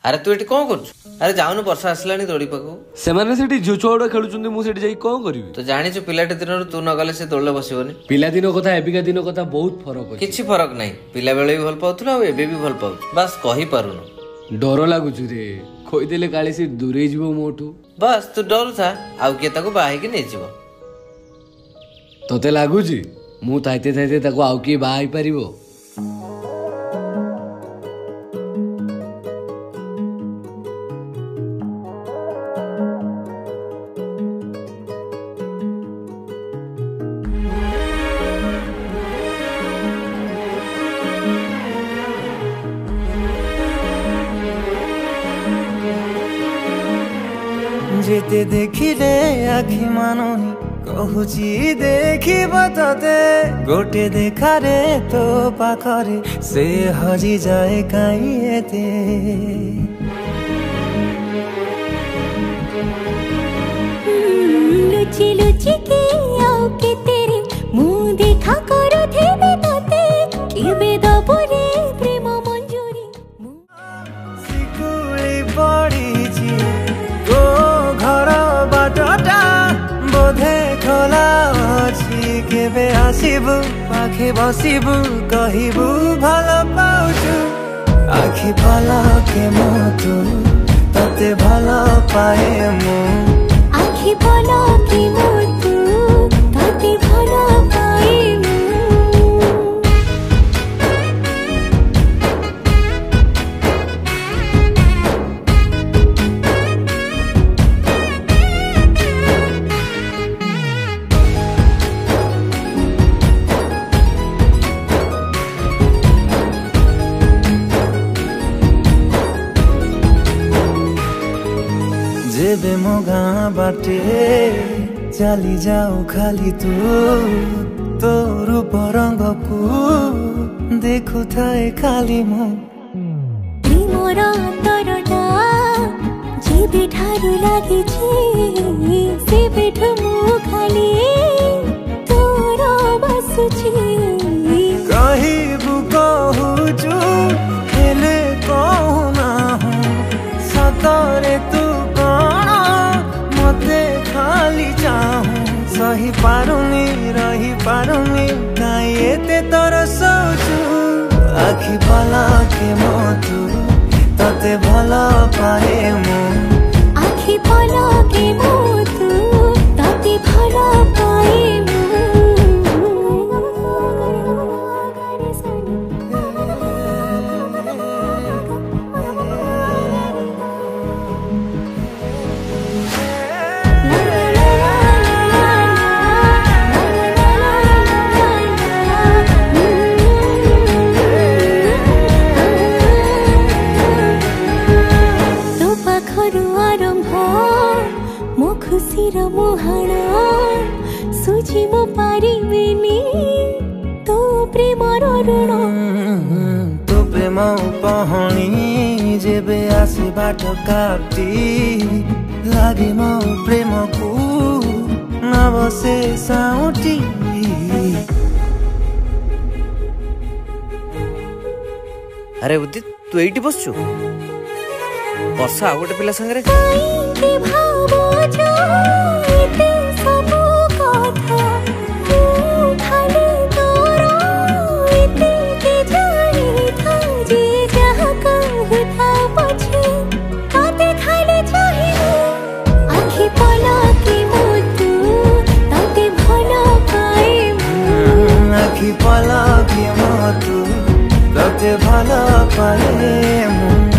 अरे तू ये कौन कर? अरे जाऊनु वर्षा आसलानी दौड़ी पाखु से झियो छुआ खेलुंट मुझे कौन करी तो जानी पिलाटी दिन तू न गले से दौड़े बसबनी पिला दिन कथा एबिका दिन कथा बहुत फरक किछि फरक नहीं पिला बेले भी भल पाउथला आ एबे भी भल पाउ बस कहि पारुनु डर लागुछु रे खोइदेले काली से दूरे जीवो मोठू बस तू डर था आउ के ताको बाहे के नै जीवो तोते लागुछि मु ताइते ताइते ताको आउ के बाहाई परिबो जेते देखिले आखि मानुनी कहूची देखिब तते गोटे देखारे तो पाखरे से हजी जाए काई एते लुची लुची के आओ के तेरे मुंह देखा करो थे तते केबे दबरे प्रेम मंजूरी सिकुली पड़ी जी गो घर बाटटा बोधे खोला अछि केबे आसीबु पाखे बसीबु कहिबु भल पाउछु आखि पलके मोतु तते भल पाए मु आखि पलके मोतु तते भल पाए जेबे मो गाँ बाटे चली जाऊ खाली तू तो रूप रंग को देखु थाए खाली मु प्रेमर अंतरटा जेबे ठारू लागे से बेठु मु खाली तोर बसुची कहिबु कहूचु हेले कहू ना सतरे तू कौन मते खाली चाहूं सही पारुनी रही पारुनी काई एते तोर सोचू आखि पलके मोतु तते भल पाए मु आखि पलके मोतु तते भल पाए खुशीर मुहाण सुझी मो पारिबिनी तो प्रेमर ऋण तो प्रेम पहणी जेबे आसे बाट काटी लागे मो प्रेम को न बसे साउटी अरे उदित तू एठी बसछु वर्षा आ गोटे पिला संगे आखि पलके मोतु तते भल पाए मु